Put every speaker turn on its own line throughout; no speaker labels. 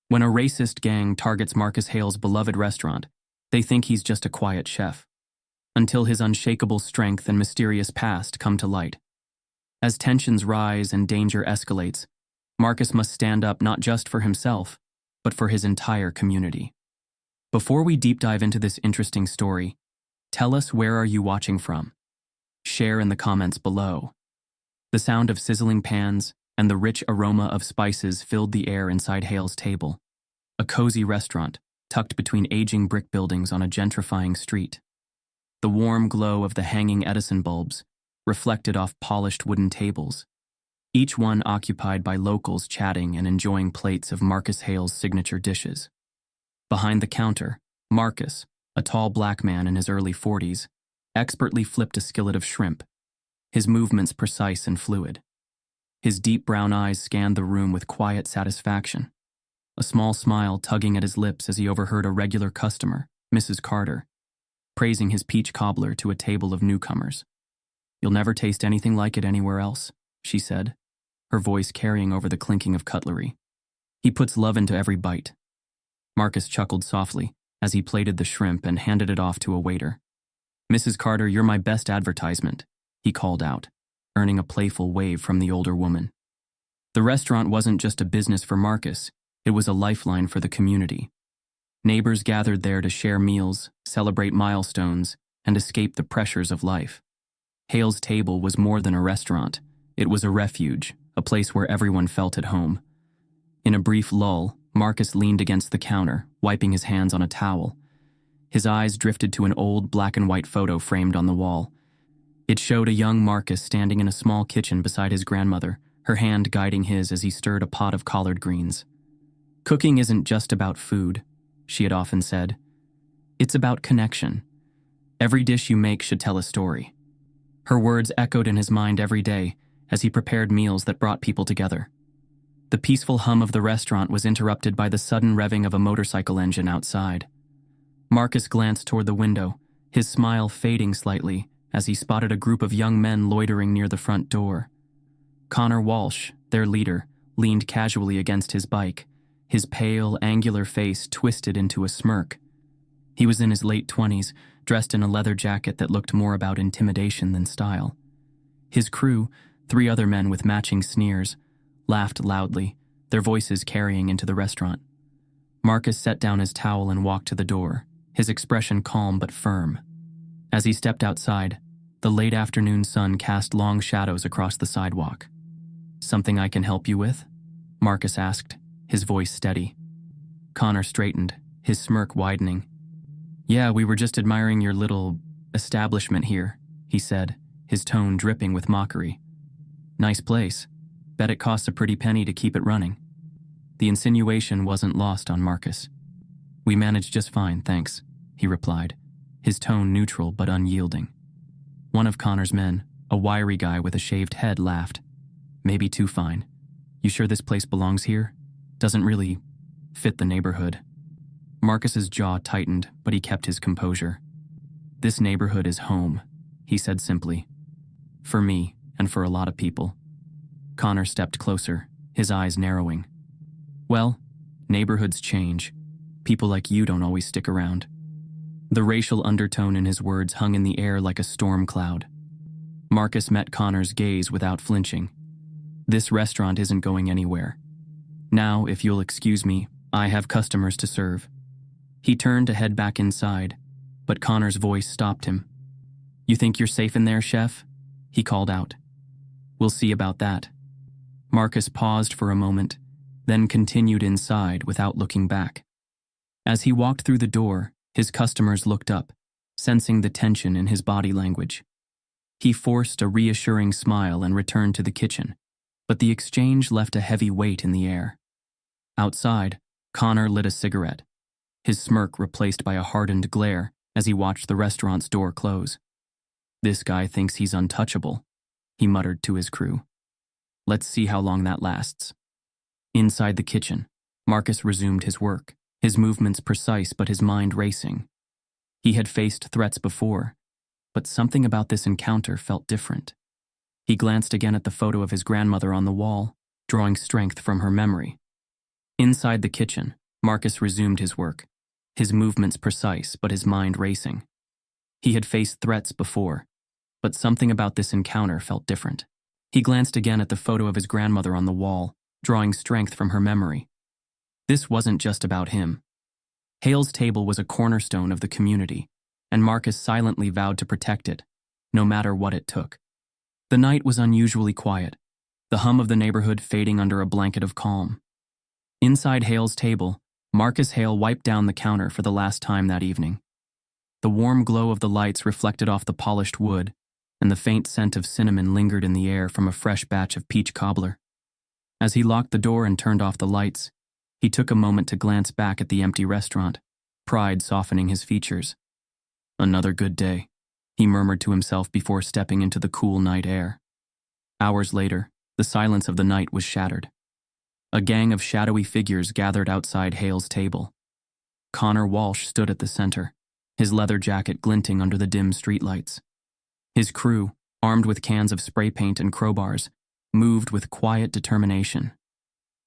When a racist gang targets Marcus Hale's beloved restaurant, they think he's just a quiet chef, until his unshakable strength and mysterious past come to light. As tensions rise and danger escalates, Marcus must stand up not just for himself, but for his entire community. Before we deep dive into this interesting story, tell us, where are you watching from? Share in the comments below. The sound of sizzling pans and the rich aroma of spices filled the air inside Hale's table, a cozy restaurant tucked between aging brick buildings on a gentrifying street. The warm glow of the hanging Edison bulbs reflected off polished wooden tables, each one occupied by locals chatting and enjoying plates of Marcus Hale's signature dishes. Behind the counter, Marcus, a tall black man in his early 40s, expertly flipped a skillet of shrimp, his movements precise and fluid. His deep brown eyes scanned the room with quiet satisfaction, a small smile tugging at his lips as he overheard a regular customer, Mrs. Carter, praising his peach cobbler to a table of newcomers. "You'll never taste anything like it anywhere else," she said, her voice carrying over the clinking of cutlery. "He puts love into every bite." Marcus chuckled softly as he plated the shrimp and handed it off to a waiter. "Mrs. Carter, you're my best advertisement," he called out, earning a playful wave from the older woman. The restaurant wasn't just a business for Marcus, it was a lifeline for the community. Neighbors gathered there to share meals, celebrate milestones, and escape the pressures of life. Hale's table was more than a restaurant. It was a refuge, a place where everyone felt at home. In a brief lull, Marcus leaned against the counter, wiping his hands on a towel. His eyes drifted to an old black and white photo framed on the wall. It showed a young Marcus standing in a small kitchen beside his grandmother, her hand guiding his as he stirred a pot of collard greens. "Cooking isn't just about food," she had often said. "It's about connection. Every dish you make should tell a story." Her words echoed in his mind every day as he prepared meals that brought people together. The peaceful hum of the restaurant was interrupted by the sudden revving of a motorcycle engine outside. Marcus glanced toward the window, his smile fading slightly as he spotted a group of young men loitering near the front door. Connor Walsh, their leader, leaned casually against his bike, his pale, angular face twisted into a smirk. He was in his late 20s, dressed in a leather jacket that looked more about intimidation than style. His crew, 3 other men with matching sneers, laughed loudly, their voices carrying into the restaurant. Marcus set down his towel and walked to the door, his expression calm but firm. As he stepped outside, the late afternoon sun cast long shadows across the sidewalk. "Something I can help you with?" Marcus asked, his voice steady. Connor straightened, his smirk widening. "Yeah, we were just admiring your little establishment here," he said, his tone dripping with mockery. "Nice place. Bet it costs a pretty penny to keep it running." The insinuation wasn't lost on Marcus. "We managed just fine, thanks," he replied, his tone neutral but unyielding. One of Connor's men, a wiry guy with a shaved head, laughed. "Maybe too fine. You sure this place belongs here? Doesn't really fit the neighborhood." Marcus's jaw tightened, but he kept his composure. "This neighborhood is home," he said simply. "For me, and for a lot of people." Connor stepped closer, his eyes narrowing. "Well, neighborhoods change. People like you don't always stick around." The racial undertone in his words hung in the air like a storm cloud. Marcus met Connor's gaze without flinching. "This restaurant isn't going anywhere. Now, if you'll excuse me, I have customers to serve." He turned to head back inside, but Connor's voice stopped him. "You think you're safe in there, chef?" he called out. "We'll see about that." Marcus paused for a moment, then continued inside without looking back. As he walked through the door, his customers looked up, sensing the tension in his body language. He forced a reassuring smile and returned to the kitchen, but the exchange left a heavy weight in the air. Outside, Connor lit a cigarette, his smirk replaced by a hardened glare as he watched the restaurant's door close. "This guy thinks he's untouchable," he muttered to his crew. "Let's see how long that lasts." Inside the kitchen, Marcus resumed his work, his movements precise but his mind racing. He had faced threats before, but something about this encounter felt different. He glanced again at the photo of his grandmother on the wall, drawing strength from her memory. Inside the kitchen, Marcus resumed his work, his movements precise but his mind racing. He had faced threats before, but something about this encounter felt different. He glanced again at the photo of his grandmother on the wall, drawing strength from her memory. This wasn't just about him. Hale's table was a cornerstone of the community, and Marcus silently vowed to protect it, no matter what it took. The night was unusually quiet, the hum of the neighborhood fading under a blanket of calm. Inside Hale's table, Marcus Hale wiped down the counter for the last time that evening. The warm glow of the lights reflected off the polished wood, and the faint scent of cinnamon lingered in the air from a fresh batch of peach cobbler. As he locked the door and turned off the lights, he took a moment to glance back at the empty restaurant, pride softening his features. Another good day, he murmured to himself before stepping into the cool night air. Hours later, the silence of the night was shattered. A gang of shadowy figures gathered outside Hale's table. Connor Walsh stood at the center, his leather jacket glinting under the dim streetlights. His crew, armed with cans of spray paint and crowbars, moved with quiet determination.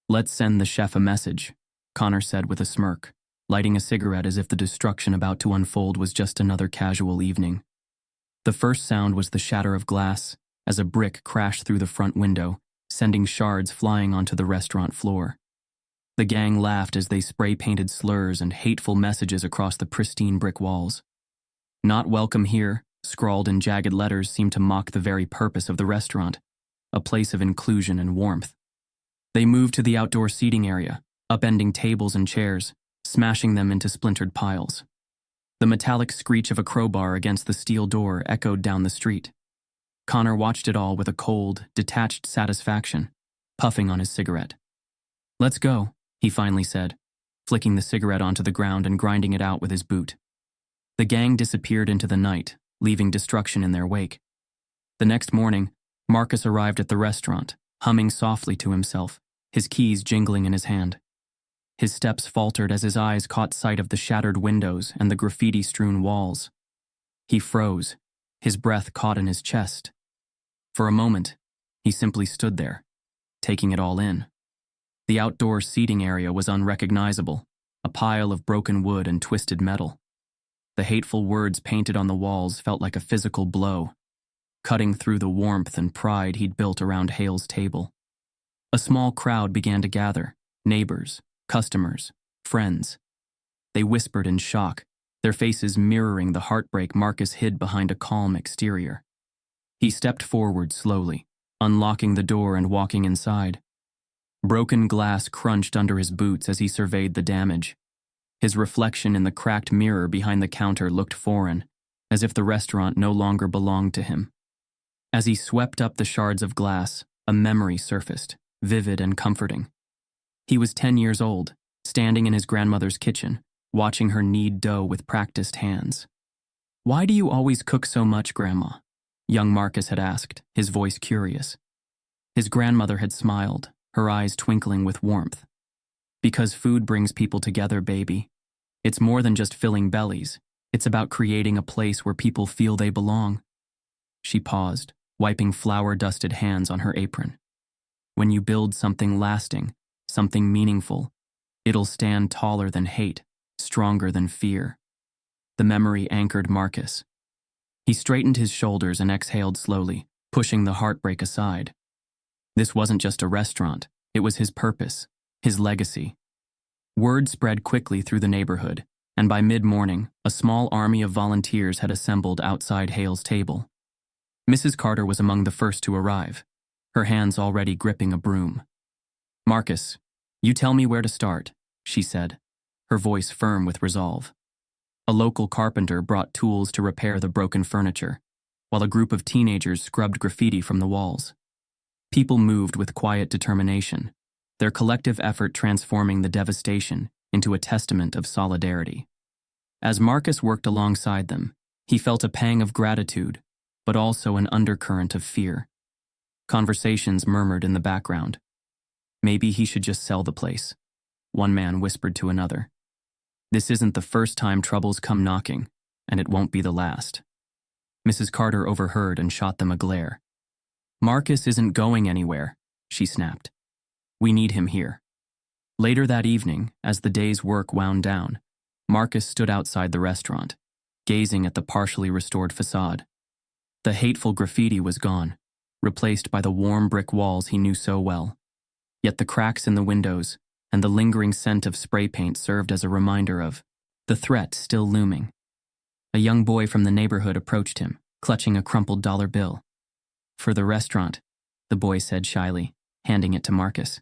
"Let's send the chef a message," Connor said with a smirk, lighting a cigarette as if the destruction about to unfold was just another casual evening. The first sound was the shatter of glass as a brick crashed through the front window, sending shards flying onto the restaurant floor. The gang laughed as they spray-painted slurs and hateful messages across the pristine brick walls. "Not welcome here," scrawled in jagged letters, seemed to mock the very purpose of the restaurant, a place of inclusion and warmth. They moved to the outdoor seating area, upending tables and chairs, smashing them into splintered piles. The metallic screech of a crowbar against the steel door echoed down the street. Connor watched it all with a cold, detached satisfaction, puffing on his cigarette. "Let's go," he finally said, flicking the cigarette onto the ground and grinding it out with his boot. The gang disappeared into the night, leaving destruction in their wake. The next morning, Marcus arrived at the restaurant, humming softly to himself, his keys jingling in his hand. His steps faltered as his eyes caught sight of the shattered windows and the graffiti-strewn walls. He froze, his breath caught in his chest. For a moment, he simply stood there, taking it all in. The outdoor seating area was unrecognizable, a pile of broken wood and twisted metal. The hateful words painted on the walls felt like a physical blow, cutting through the warmth and pride he'd built around Hale's table. A small crowd began to gather, neighbors, customers, friends. They whispered in shock, their faces mirroring the heartbreak Marcus hid behind a calm exterior. He stepped forward slowly, unlocking the door and walking inside. Broken glass crunched under his boots as he surveyed the damage. His reflection in the cracked mirror behind the counter looked foreign, as if the restaurant no longer belonged to him. As he swept up the shards of glass, a memory surfaced, vivid and comforting. He was 10 years old, standing in his grandmother's kitchen, watching her knead dough with practiced hands. "Why do you always cook so much, Grandma?" young Marcus had asked, his voice curious. His grandmother had smiled, her eyes twinkling with warmth. "Because food brings people together, baby. It's more than just filling bellies. It's about creating a place where people feel they belong." She paused, wiping flour-dusted hands on her apron. "When you build something lasting, something meaningful, it'll stand taller than hate, stronger than fear." The memory anchored Marcus. He straightened his shoulders and exhaled slowly, pushing the heartbreak aside. This wasn't just a restaurant, it was his purpose, his legacy. Word spread quickly through the neighborhood, and by mid-morning, a small army of volunteers had assembled outside Hale's table. Mrs. Carter was among the first to arrive, her hands already gripping a broom. "Marcus, you tell me where to start," she said, her voice firm with resolve. A local carpenter brought tools to repair the broken furniture, while a group of teenagers scrubbed graffiti from the walls. People moved with quiet determination, their collective effort transforming the devastation into a testament of solidarity. As Marcus worked alongside them, he felt a pang of gratitude, but also an undercurrent of fear. Conversations murmured in the background. "Maybe he should just sell the place," one man whispered to another. "This isn't the first time troubles come knocking, and it won't be the last." Mrs. Carter overheard and shot them a glare. "Marcus isn't going anywhere," she snapped. "We need him here." Later that evening, as the day's work wound down, Marcus stood outside the restaurant, gazing at the partially restored facade. The hateful graffiti was gone, replaced by the warm brick walls he knew so well. Yet the cracks in the windows and the lingering scent of spray paint served as a reminder of the threat still looming. A young boy from the neighborhood approached him, clutching a crumpled dollar bill. "For the restaurant," the boy said shyly, handing it to Marcus.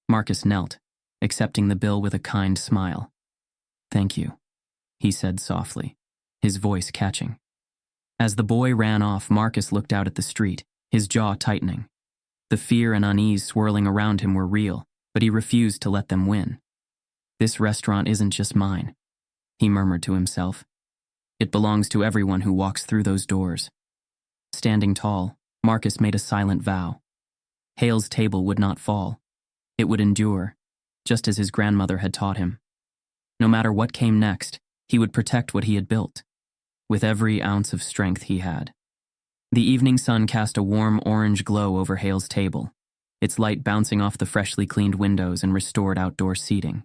Marcus knelt, accepting the bill with a kind smile. "Thank you," he said softly, his voice catching. As the boy ran off, Marcus looked out at the street, his jaw tightening. The fear and unease swirling around him were real, but he refused to let them win. "This restaurant isn't just mine," he murmured to himself. "It belongs to everyone who walks through those doors." Standing tall, Marcus made a silent vow. Hale's table would not fall. It would endure, just as his grandmother had taught him. No matter what came next, he would protect what he had built, with every ounce of strength he had. The evening sun cast a warm orange glow over Hale's table, its light bouncing off the freshly cleaned windows and restored outdoor seating.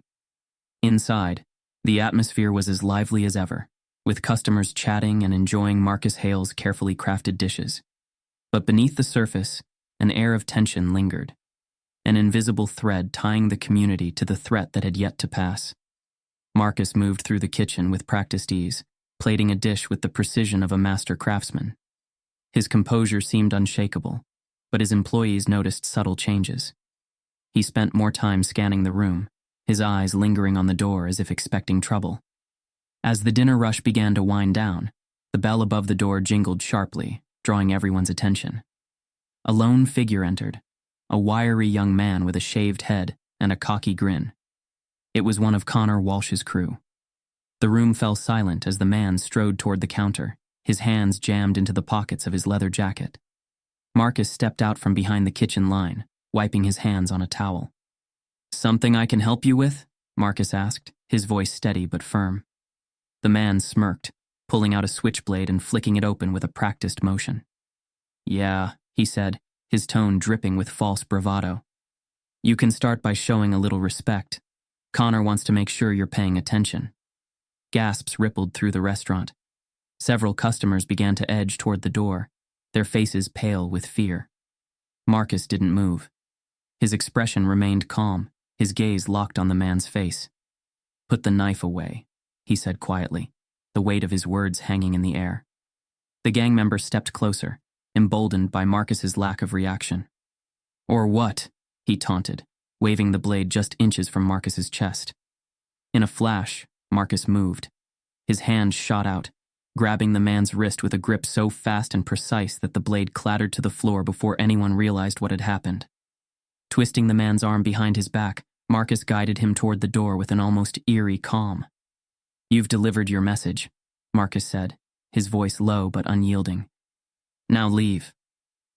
Inside, the atmosphere was as lively as ever, with customers chatting and enjoying Marcus Hale's carefully crafted dishes. But beneath the surface, an air of tension lingered, an invisible thread tying the community to the threat that had yet to pass. Marcus moved through the kitchen with practiced ease, plating a dish with the precision of a master craftsman. His composure seemed unshakable, but his employees noticed subtle changes. He spent more time scanning the room, his eyes lingering on the door as if expecting trouble. As the dinner rush began to wind down, the bell above the door jingled sharply, drawing everyone's attention. A lone figure entered, a wiry young man with a shaved head and a cocky grin. It was one of Connor Walsh's crew. The room fell silent as the man strode toward the counter, his hands jammed into the pockets of his leather jacket. Marcus stepped out from behind the kitchen line, wiping his hands on a towel. "Something I can help you with?" Marcus asked, his voice steady but firm. The man smirked, pulling out a switchblade and flicking it open with a practiced motion. "Yeah," he said, his tone dripping with false bravado. "You can start by showing a little respect. Connor wants to make sure you're paying attention." Gasps rippled through the restaurant. Several customers began to edge toward the door, their faces pale with fear. Marcus didn't move. His expression remained calm, his gaze locked on the man's face. "Put the knife away," he said quietly, the weight of his words hanging in the air. The gang member stepped closer, emboldened by Marcus's lack of reaction. "Or what?" he taunted, waving the blade just inches from Marcus's chest. In a flash, Marcus moved. His hand shot out, grabbing the man's wrist with a grip so fast and precise that the blade clattered to the floor before anyone realized what had happened. Twisting the man's arm behind his back, Marcus guided him toward the door with an almost eerie calm. "You've delivered your message," Marcus said, his voice low but unyielding. "Now leave."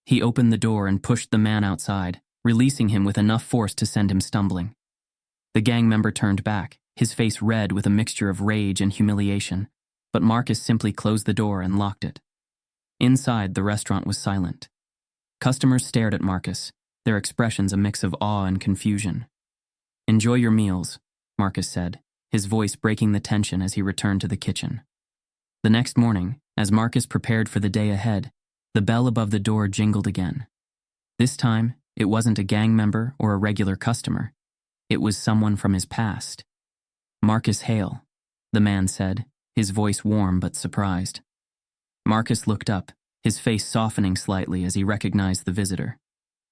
He opened the door and pushed the man outside, releasing him with enough force to send him stumbling. The gang member turned back, his face red with a mixture of rage and humiliation, but Marcus simply closed the door and locked it. Inside, the restaurant was silent. Customers stared at Marcus, their expressions a mix of awe and confusion. "Enjoy your meals," Marcus said, his voice breaking the tension as he returned to the kitchen. The next morning, as Marcus prepared for the day ahead, the bell above the door jingled again. This time, it wasn't a gang member or a regular customer. It was someone from his past. "Marcus Hale," the man said, his voice warm but surprised. Marcus looked up, his face softening slightly as he recognized the visitor.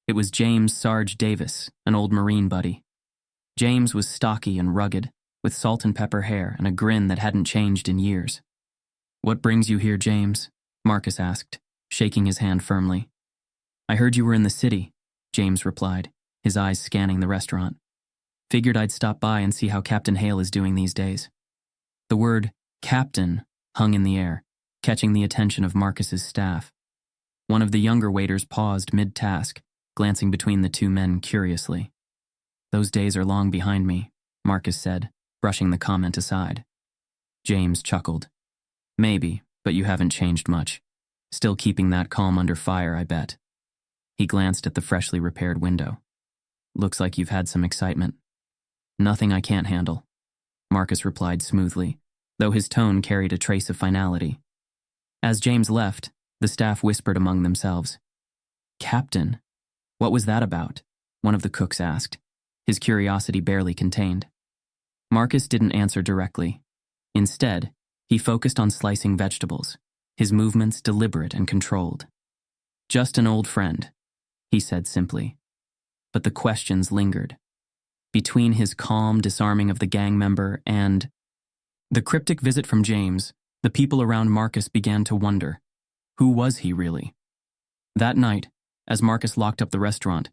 It was James Sarge Davis, an old Marine buddy. James was stocky and rugged, with salt and pepper hair and a grin that hadn't changed in years. "What brings you here, James?" Marcus asked, shaking his hand firmly. "I heard you were in the city," James replied, his eyes scanning the restaurant. "Figured I'd stop by and see how Captain Hale is doing these days." The word "captain" hung in the air, catching the attention of Marcus's staff. One of the younger waiters paused mid-task, glancing between the two men curiously. "Those days are long behind me," Marcus said, brushing the comment aside. James chuckled. "Maybe, but you haven't changed much. Still keeping that calm under fire, I bet." He glanced at the freshly repaired window. "Looks like you've had some excitement." Nothing I can't handle, Marcus replied smoothly, though his tone carried a trace of finality. As James left, the staff whispered among themselves. Captain, what was that about? One of the cooks asked, his curiosity barely contained. Marcus didn't answer directly. Instead, he focused on slicing vegetables, his movements deliberate and controlled. Just an old friend, he said simply. But the questions lingered. Between his calm disarming of the gang member and the cryptic visit from James, the people around Marcus began to wonder, who was he really? That night, as Marcus locked up the restaurant,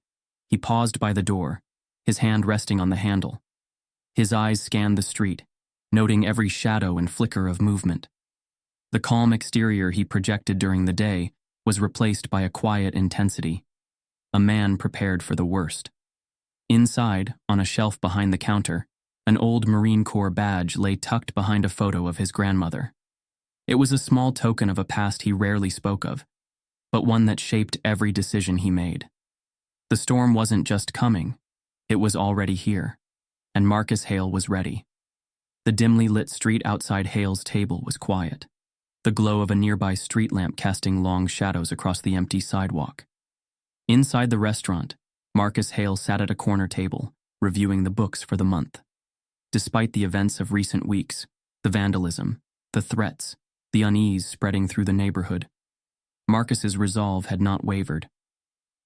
he paused by the door, his hand resting on the handle. His eyes scanned the street, noting every shadow and flicker of movement. The calm exterior he projected during the day was replaced by a quiet intensity, a man prepared for the worst. Inside, on a shelf behind the counter, an old Marine Corps badge lay tucked behind a photo of his grandmother. It was a small token of a past he rarely spoke of, but one that shaped every decision he made. The storm wasn't just coming, it was already here, and Marcus Hale was ready. The dimly lit street outside Hale's table was quiet, the glow of a nearby street lamp casting long shadows across the empty sidewalk. Inside the restaurant, Marcus Hale sat at a corner table, reviewing the books for the month. Despite the events of recent weeks, the vandalism, the threats, the unease spreading through the neighborhood, Marcus's resolve had not wavered.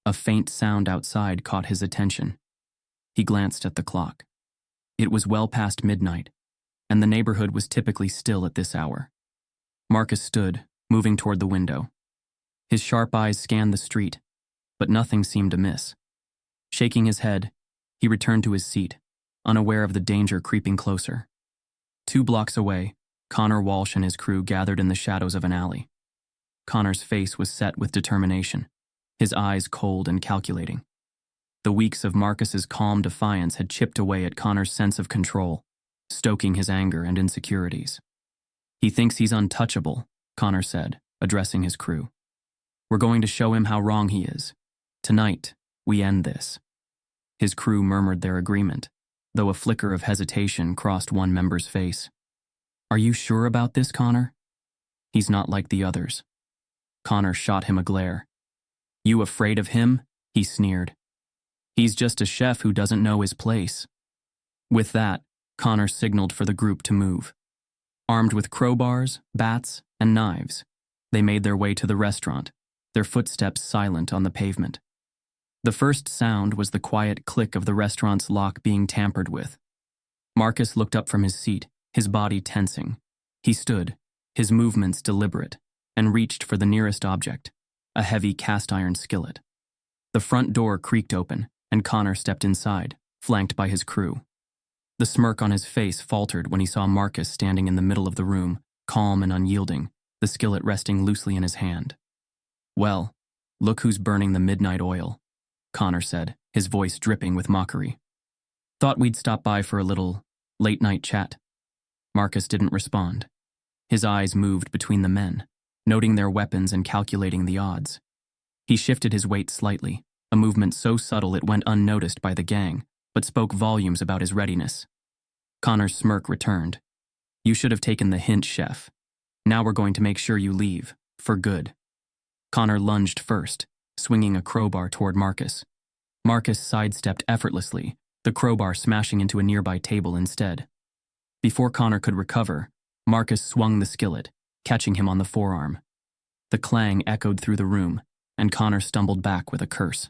A faint sound outside caught his attention. He glanced at the clock. It was well past midnight, and the neighborhood was typically still at this hour. Marcus stood, moving toward the window. His sharp eyes scanned the street, but nothing seemed amiss. Shaking his head, he returned to his seat, unaware of the danger creeping closer. 2 blocks away, Connor Walsh and his crew gathered in the shadows of an alley. Connor's face was set with determination, his eyes cold and calculating. The weeks of Marcus's calm defiance had chipped away at Connor's sense of control, stoking his anger and insecurities. He thinks he's untouchable, Connor said, addressing his crew. We're going to show him how wrong he is. Tonight, we end this. His crew murmured their agreement, though a flicker of hesitation crossed one member's face. Are you sure about this, Connor? He's not like the others. Connor shot him a glare. You afraid of him? He sneered. He's just a chef who doesn't know his place. With that, Connor signaled for the group to move. Armed with crowbars, bats, and knives, they made their way to the restaurant, their footsteps silent on the pavement. The first sound was the quiet click of the restaurant's lock being tampered with. Marcus looked up from his seat, his body tensing. He stood, his movements deliberate, and reached for the nearest object, a heavy cast-iron skillet. The front door creaked open, and Connor stepped inside, flanked by his crew. The smirk on his face faltered when he saw Marcus standing in the middle of the room, calm and unyielding, the skillet resting loosely in his hand. Well, look who's burning the midnight oil, Connor said, his voice dripping with mockery. Thought we'd stop by for a little late-night chat. Marcus didn't respond. His eyes moved between the men, noting their weapons and calculating the odds. He shifted his weight slightly, a movement so subtle it went unnoticed by the gang, but spoke volumes about his readiness. Connor's smirk returned. You should have taken the hint, chef. Now we're going to make sure you leave, for good. Connor lunged first, swinging a crowbar toward Marcus. Marcus sidestepped effortlessly, the crowbar smashing into a nearby table instead. Before Connor could recover, Marcus swung the skillet, catching him on the forearm. The clang echoed through the room, and Connor stumbled back with a curse.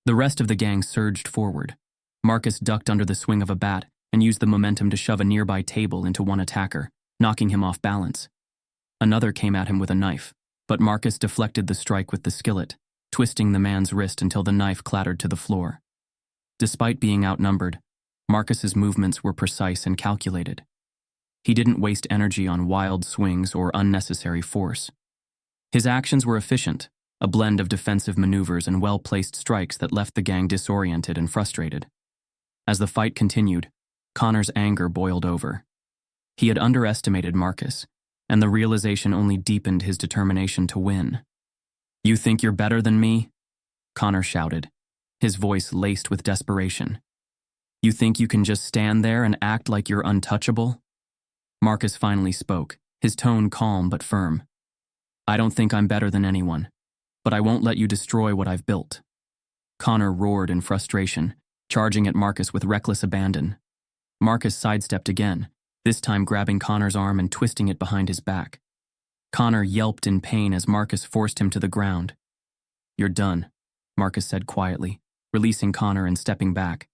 The rest of the gang surged forward. Marcus ducked under the swing of a bat and used the momentum to shove a nearby table into one attacker, knocking him off balance. Another came at him with a knife, but Marcus deflected the strike with the skillet, twisting the man's wrist until the knife clattered to the floor. Despite being outnumbered, Marcus's movements were precise and calculated. He didn't waste energy on wild swings or unnecessary force. His actions were efficient, a blend of defensive maneuvers and well-placed strikes that left the gang disoriented and frustrated. As the fight continued, Connor's anger boiled over. He had underestimated Marcus, and the realization only deepened his determination to win. You think you're better than me? Connor shouted, his voice laced with desperation. You think you can just stand there and act like you're untouchable? Marcus finally spoke, his tone calm but firm. I don't think I'm better than anyone, but I won't let you destroy what I've built. Connor roared in frustration, charging at Marcus with reckless abandon. Marcus sidestepped again, this time grabbing Connor's arm and twisting it behind his back. Connor yelped in pain as Marcus forced him to the ground. You're done, Marcus said quietly, releasing Connor and stepping back.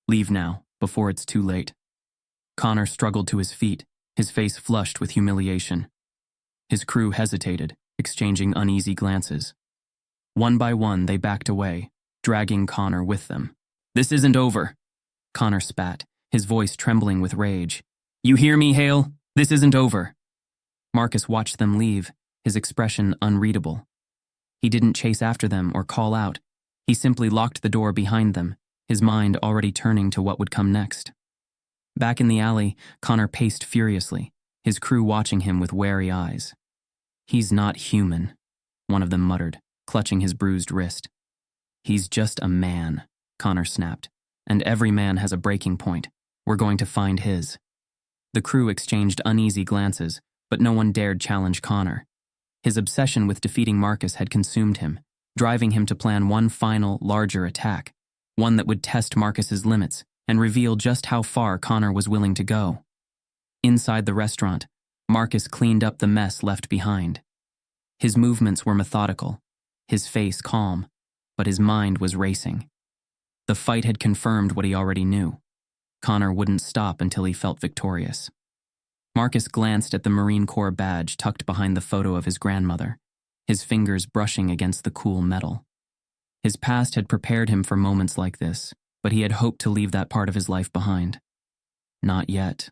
Leave now, before it's too late. Connor struggled to his feet, his face flushed with humiliation. His crew hesitated, exchanging uneasy glances. One by one, they backed away, dragging Connor with them. This isn't over, Connor spat, his voice trembling with rage. You hear me, Hale? This isn't over. Marcus watched them leave, his expression unreadable. He didn't chase after them or call out. He simply locked the door behind them, his mind already turning to what would come next. Back in the alley, Connor paced furiously, his crew watching him with wary eyes. He's not human, one of them muttered, clutching his bruised wrist. He's just a man, Connor snapped, and every man has a breaking point. We're going to find his. The crew exchanged uneasy glances, but no one dared challenge Connor. His obsession with defeating Marcus had consumed him, driving him to plan one final, larger attack, one that would test Marcus's limits and reveal just how far Connor was willing to go. Inside the restaurant, Marcus cleaned up the mess left behind. His movements were methodical, his face calm, but his mind was racing. The fight had confirmed what he already knew. Connor wouldn't stop until he felt victorious. Marcus glanced at the Marine Corps badge tucked behind the photo of his grandmother, his fingers brushing against the cool metal. His past had prepared him for moments like this, but he had hoped to leave that part of his life behind. Not yet,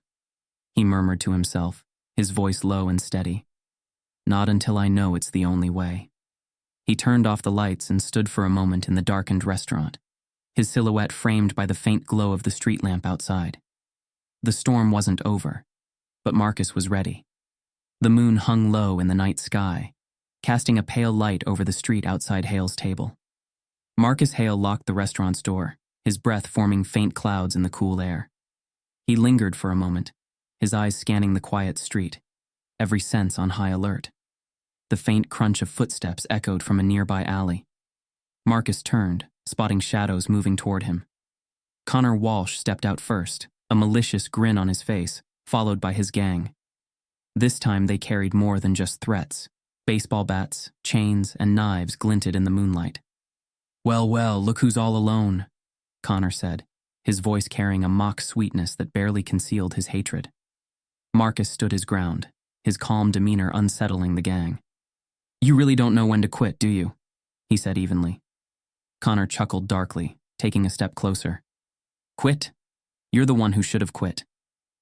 he murmured to himself, his voice low and steady. Not until I know it's the only way. He turned off the lights and stood for a moment in the darkened restaurant, his silhouette framed by the faint glow of the street lamp outside. The storm wasn't over, but Marcus was ready. The moon hung low in the night sky, casting a pale light over the street outside Hale's table. Marcus Hale locked the restaurant's door, his breath forming faint clouds in the cool air. He lingered for a moment, his eyes scanning the quiet street, every sense on high alert. The faint crunch of footsteps echoed from a nearby alley. Marcus turned, spotting shadows moving toward him. Connor Walsh stepped out first, a malicious grin on his face, followed by his gang. This time they carried more than just threats. Baseball bats, chains, and knives glinted in the moonlight. Well, well, look who's all alone, Connor said, his voice carrying a mock sweetness that barely concealed his hatred. Marcus stood his ground, his calm demeanor unsettling the gang. You really don't know when to quit, do you? He said evenly. Connor chuckled darkly, taking a step closer. Quit? You're the one who should have quit.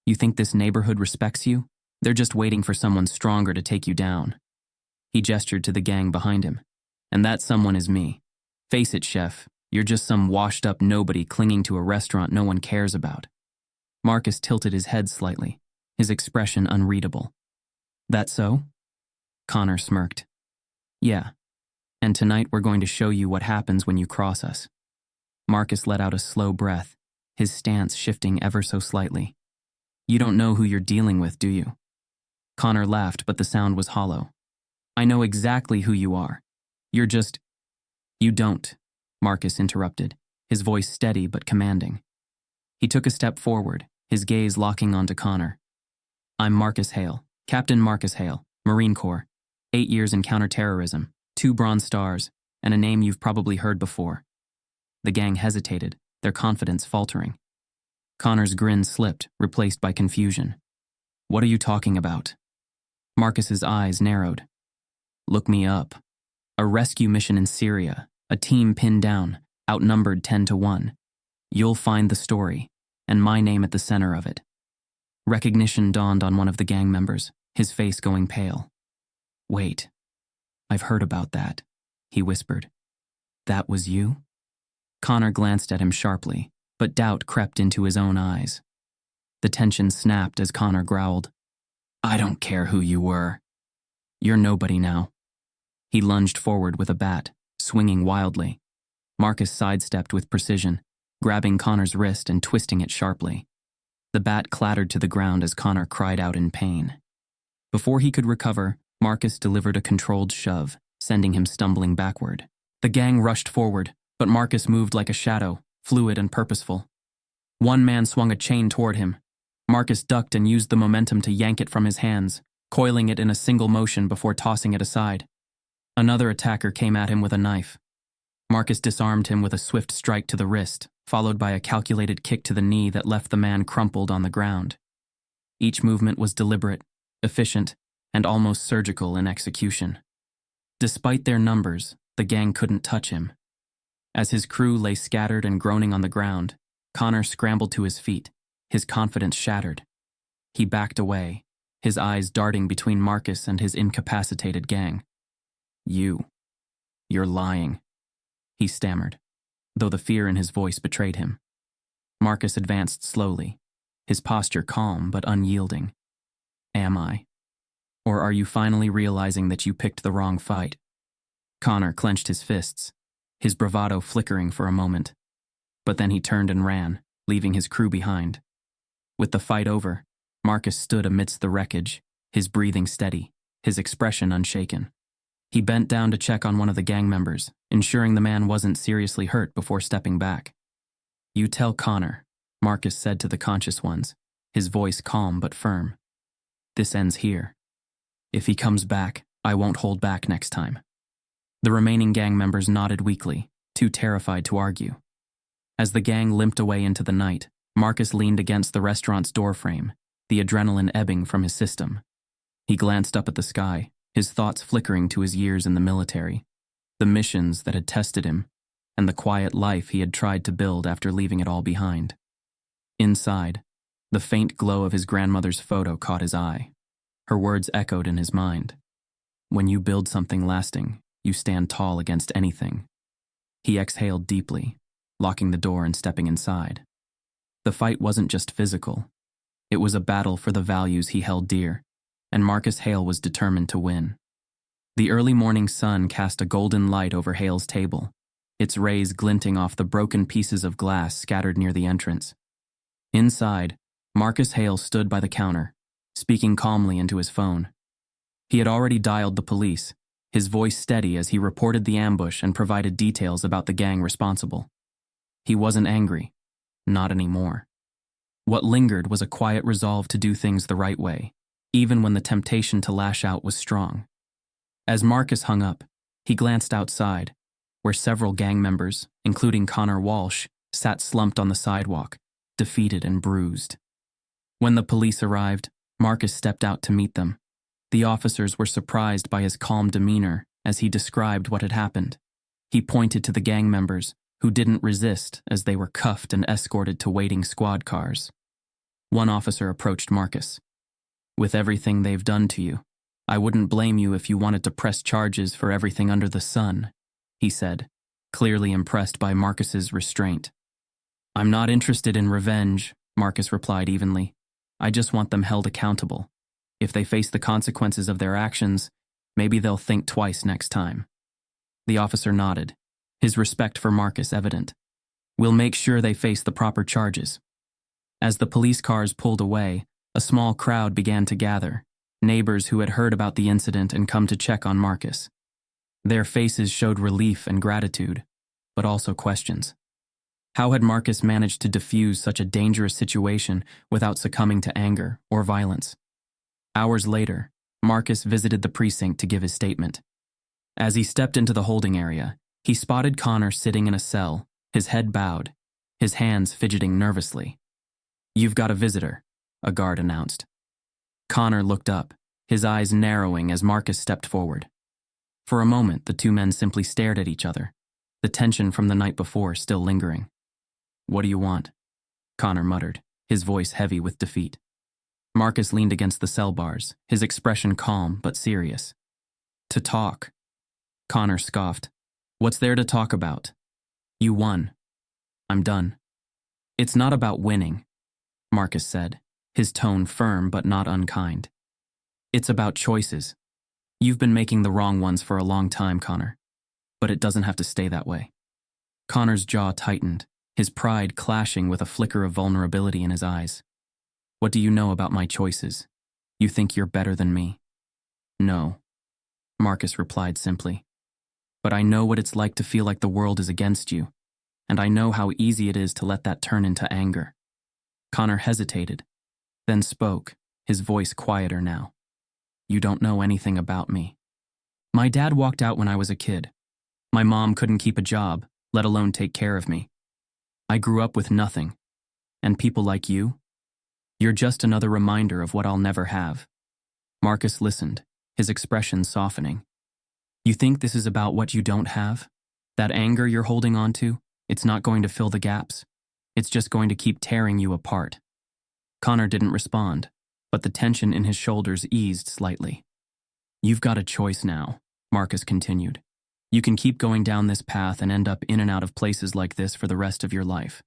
You think this neighborhood respects you? They're just waiting for someone stronger to take you down. He gestured to the gang behind him. And that someone is me. Face it, chef, you're just some washed-up nobody clinging to a restaurant no one cares about. Marcus tilted his head slightly, his expression unreadable. That so? Connor smirked. Yeah, and tonight we're going to show you what happens when you cross us. Marcus let out a slow breath, his stance shifting ever so slightly. You don't know who you're dealing with, do you? Connor laughed, but the sound was hollow. I know exactly who you are. You're just... You don't, Marcus interrupted, his voice steady but commanding. He took a step forward, his gaze locking onto Connor. I'm Marcus Hale, Captain Marcus Hale, Marine Corps, 8 years in counterterrorism, 2 Bronze Stars, and a name you've probably heard before. The gang hesitated, their confidence faltering. Connor's grin slipped, replaced by confusion. What are you talking about? Marcus's eyes narrowed. Look me up. A rescue mission in Syria, a team pinned down, outnumbered 10-1. You'll find the story, and my name at the center of it. Recognition dawned on one of the gang members, his face going pale. Wait, I've heard about that, he whispered. That was you? Connor glanced at him sharply, but doubt crept into his own eyes. The tension snapped as Connor growled. I don't care who you were. You're nobody now. He lunged forward with a bat, swinging wildly. Marcus sidestepped with precision, grabbing Connor's wrist and twisting it sharply. The bat clattered to the ground as Connor cried out in pain. Before he could recover, Marcus delivered a controlled shove, sending him stumbling backward. The gang rushed forward, but Marcus moved like a shadow, fluid and purposeful. One man swung a chain toward him. Marcus ducked and used the momentum to yank it from his hands, coiling it in a single motion before tossing it aside. Another attacker came at him with a knife. Marcus disarmed him with a swift strike to the wrist, followed by a calculated kick to the knee that left the man crumpled on the ground. Each movement was deliberate, efficient, and almost surgical in execution. Despite their numbers, the gang couldn't touch him. As his crew lay scattered and groaning on the ground, Connor scrambled to his feet, his confidence shattered. He backed away, his eyes darting between Marcus and his incapacitated gang. You're lying," he stammered, though the fear in his voice betrayed him. Marcus advanced slowly, his posture calm but unyielding. "Am I? Or are you finally realizing that you picked the wrong fight?" Connor clenched his fists, his bravado flickering for a moment. But then he turned and ran, leaving his crew behind. With the fight over, Marcus stood amidst the wreckage, his breathing steady, his expression unshaken. He bent down to check on one of the gang members, ensuring the man wasn't seriously hurt before stepping back. "You tell Connor," Marcus said to the conscious ones, his voice calm but firm. "This ends here. If he comes back, I won't hold back next time." The remaining gang members nodded weakly, too terrified to argue. As the gang limped away into the night, Marcus leaned against the restaurant's doorframe, the adrenaline ebbing from his system. He glanced up at the sky, his thoughts flickering to his years in the military, the missions that had tested him, and the quiet life he had tried to build after leaving it all behind. Inside, the faint glow of his grandmother's photo caught his eye. Her words echoed in his mind. "When you build something lasting, you stand tall against anything." He exhaled deeply, locking the door and stepping inside. The fight wasn't just physical. It was a battle for the values he held dear, and Marcus Hale was determined to win. The early morning sun cast a golden light over Hale's table, its rays glinting off the broken pieces of glass scattered near the entrance. Inside, Marcus Hale stood by the counter, speaking calmly into his phone. He had already dialed the police, his voice steady as he reported the ambush and provided details about the gang responsible. He wasn't angry. Not anymore. What lingered was a quiet resolve to do things the right way, even when the temptation to lash out was strong. As Marcus hung up, he glanced outside, where several gang members, including Connor Walsh, sat slumped on the sidewalk, defeated and bruised. When the police arrived, Marcus stepped out to meet them. The officers were surprised by his calm demeanor as he described what had happened. He pointed to the gang members, who didn't resist as they were cuffed and escorted to waiting squad cars. One officer approached Marcus. "With everything they've done to you, I wouldn't blame you if you wanted to press charges for everything under the sun," he said, clearly impressed by Marcus's restraint. "I'm not interested in revenge," Marcus replied evenly. "I just want them held accountable. If they face the consequences of their actions, maybe they'll think twice next time." The officer nodded, his respect for Marcus evident. "We'll make sure they face the proper charges." As the police cars pulled away, a small crowd began to gather, neighbors who had heard about the incident and come to check on Marcus. Their faces showed relief and gratitude, but also questions. How had Marcus managed to defuse such a dangerous situation without succumbing to anger or violence? Hours later, Marcus visited the precinct to give his statement. As he stepped into the holding area, he spotted Connor sitting in a cell, his head bowed, his hands fidgeting nervously. "You've got a visitor," a guard announced. Connor looked up, his eyes narrowing as Marcus stepped forward. For a moment, the two men simply stared at each other, the tension from the night before still lingering. "What do you want?" Connor muttered, his voice heavy with defeat. Marcus leaned against the cell bars, his expression calm but serious. "To talk." Connor scoffed. "What's there to talk about? You won. I'm done." "It's not about winning," Marcus said, his tone firm but not unkind. "It's about choices. You've been making the wrong ones for a long time, Connor. But it doesn't have to stay that way." Connor's jaw tightened, his pride clashing with a flicker of vulnerability in his eyes. "What do you know about my choices? You think you're better than me?" "No," Marcus replied simply. "But I know what it's like to feel like the world is against you, and I know how easy it is to let that turn into anger." Connor hesitated, then spoke, his voice quieter now. "You don't know anything about me. My dad walked out when I was a kid. My mom couldn't keep a job, let alone take care of me. I grew up with nothing. And people like you? You're just another reminder of what I'll never have." Marcus listened, his expression softening. "You think this is about what you don't have? That anger you're holding on to, it's not going to fill the gaps. It's just going to keep tearing you apart." Connor didn't respond, but the tension in his shoulders eased slightly. "You've got a choice now," Marcus continued. "You can keep going down this path and end up in and out of places like this for the rest of your life.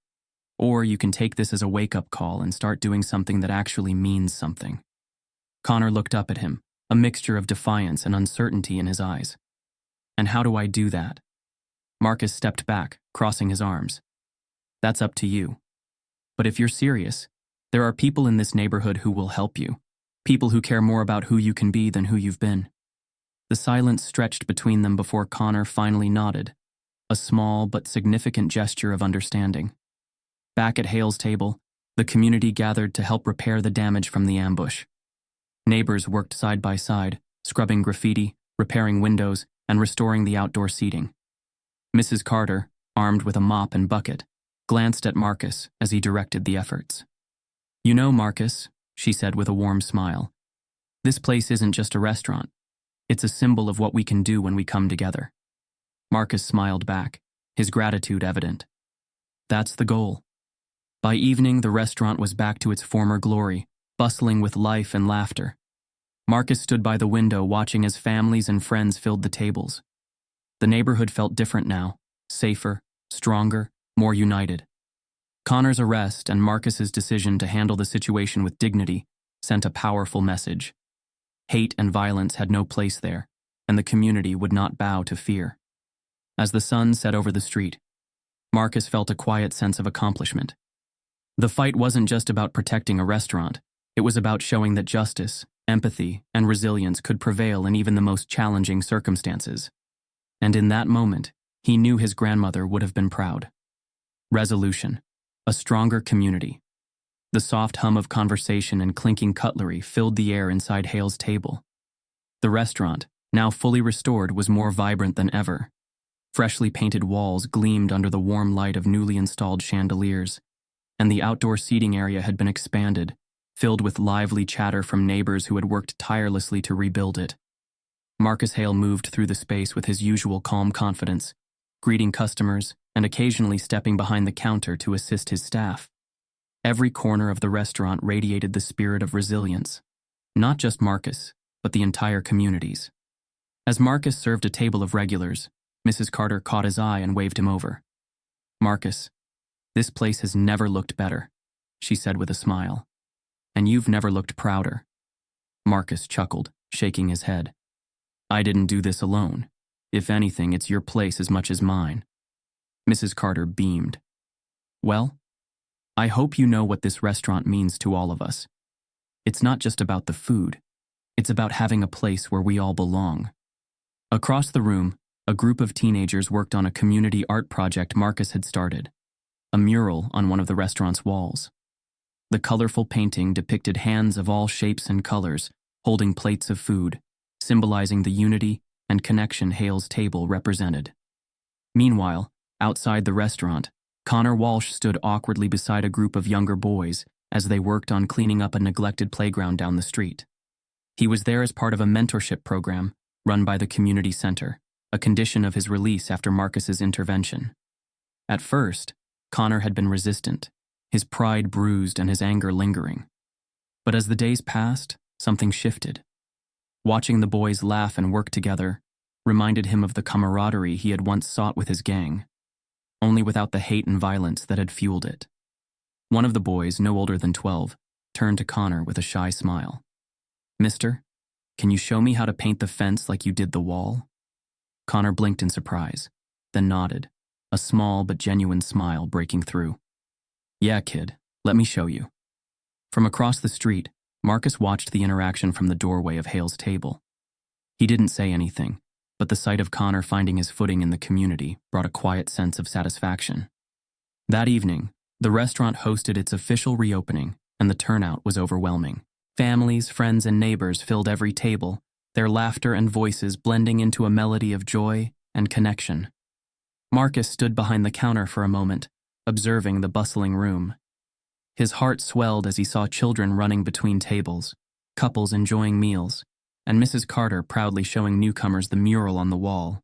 Or you can take this as a wake-up call and start doing something that actually means something." Connor looked up at him, a mixture of defiance and uncertainty in his eyes. "And how do I do that?" Marcus stepped back, crossing his arms. "That's up to you. But if you're serious, there are people in this neighborhood who will help you. People who care more about who you can be than who you've been." The silence stretched between them before Connor finally nodded, a small but significant gesture of understanding. Back at Hale's table, the community gathered to help repair the damage from the ambush. Neighbors worked side by side, scrubbing graffiti, repairing windows, and restoring the outdoor seating. Mrs. Carter, armed with a mop and bucket, glanced at Marcus as he directed the efforts. "You know, Marcus," she said with a warm smile, "this place isn't just a restaurant. It's a symbol of what we can do when we come together." Marcus smiled back, his gratitude evident. That's the goal. By evening, the restaurant was back to its former glory, bustling with life and laughter. Marcus stood by the window watching as families and friends filled the tables. The neighborhood felt different now, safer, stronger, more united. Connor's arrest and Marcus's decision to handle the situation with dignity sent a powerful message. Hate and violence had no place there, and the community would not bow to fear. As the sun set over the street, Marcus felt a quiet sense of accomplishment. The fight wasn't just about protecting a restaurant, it was about showing that justice, empathy, and resilience could prevail in even the most challenging circumstances. And in that moment, he knew his grandmother would have been proud. Resolution. A stronger community. The soft hum of conversation and clinking cutlery filled the air inside Hale's table. The restaurant, now fully restored, was more vibrant than ever. Freshly painted walls gleamed under the warm light of newly installed chandeliers, and the outdoor seating area had been expanded, filled with lively chatter from neighbors who had worked tirelessly to rebuild it. Marcus Hale moved through the space with his usual calm confidence, greeting customers and occasionally stepping behind the counter to assist his staff. Every corner of the restaurant radiated the spirit of resilience, not just Marcus, but the entire community's. As Marcus served a table of regulars, Mrs. Carter caught his eye and waved him over. "Marcus, this place has never looked better," she said with a smile. "And you've never looked prouder." Marcus chuckled, shaking his head. "I didn't do this alone. If anything, it's your place as much as mine." Mrs. Carter beamed. "Well, I hope you know what this restaurant means to all of us. It's not just about the food. It's about having a place where we all belong." Across the room, a group of teenagers worked on a community art project Marcus had started, a mural on one of the restaurant's walls. The colorful painting depicted hands of all shapes and colors, holding plates of food, symbolizing the unity and connection Hale's table represented. Meanwhile, outside the restaurant, Connor Walsh stood awkwardly beside a group of younger boys as they worked on cleaning up a neglected playground down the street. He was there as part of a mentorship program run by the community center, a condition of his release after Marcus's intervention. At first, Connor had been resistant, his pride bruised and his anger lingering. But as the days passed, something shifted. Watching the boys laugh and work together reminded him of the camaraderie he had once sought with his gang, only without the hate and violence that had fueled it. One of the boys, no older than 12, turned to Connor with a shy smile. "Mister, can you show me how to paint the fence like you did the wall?" Connor blinked in surprise, then nodded, a small but genuine smile breaking through. "Yeah, kid, let me show you." From across the street, Marcus watched the interaction from the doorway of Hale's table. He didn't say anything, but the sight of Connor finding his footing in the community brought a quiet sense of satisfaction. That evening, the restaurant hosted its official reopening, and the turnout was overwhelming. Families, friends, and neighbors filled every table, their laughter and voices blending into a melody of joy and connection. Marcus stood behind the counter for a moment, observing the bustling room. His heart swelled as he saw children running between tables, couples enjoying meals, and Mrs. Carter proudly showing newcomers the mural on the wall.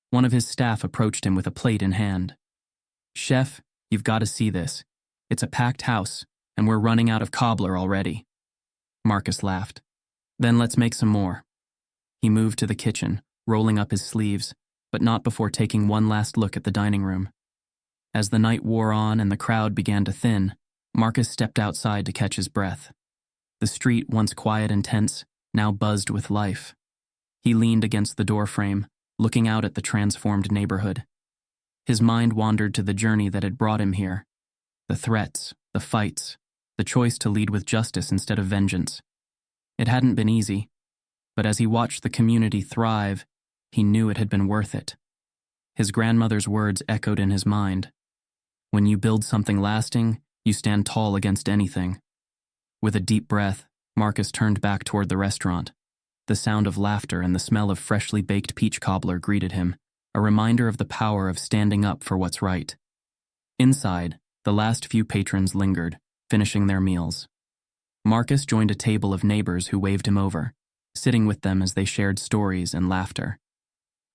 One of his staff approached him with a plate in hand. "Chef, you've got to see this. It's a packed house, and we're running out of cobbler already." Marcus laughed. "Then let's make some more." He moved to the kitchen, rolling up his sleeves, but not before taking one last look at the dining room. As the night wore on and the crowd began to thin, Marcus stepped outside to catch his breath. The street, once quiet and tense, now buzzed with life. He leaned against the doorframe, looking out at the transformed neighborhood. His mind wandered to the journey that had brought him here. The threats, the fights, the choice to lead with justice instead of vengeance. It hadn't been easy, but as he watched the community thrive, he knew it had been worth it. His grandmother's words echoed in his mind. "When you build something lasting, you stand tall against anything." With a deep breath, Marcus turned back toward the restaurant. The sound of laughter and the smell of freshly baked peach cobbler greeted him, a reminder of the power of standing up for what's right. Inside, the last few patrons lingered, finishing their meals. Marcus joined a table of neighbors who waved him over, sitting with them as they shared stories and laughter.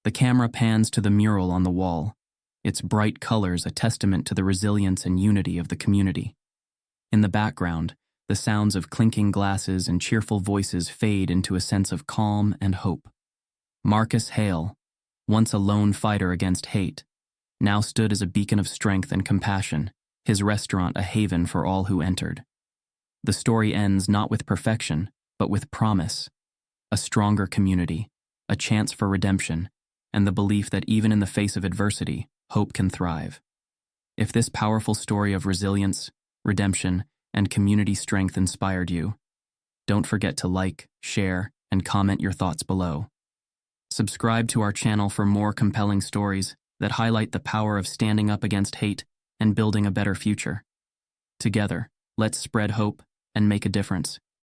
The camera pans to the mural on the wall, its bright colors a testament to the resilience and unity of the community. In the background, the sounds of clinking glasses and cheerful voices fade into a sense of calm and hope. Marcus Hale, once a lone fighter against hate, now stood as a beacon of strength and compassion, his restaurant a haven for all who entered. The story ends not with perfection, but with promise, a stronger community, a chance for redemption, and the belief that even in the face of adversity, hope can thrive. If this powerful story of resilience, redemption, and community strength inspired you, don't forget to like, share, and comment your thoughts below. Subscribe to our channel for more compelling stories that highlight the power of standing up against hate and building a better future. Together, let's spread hope and make a difference.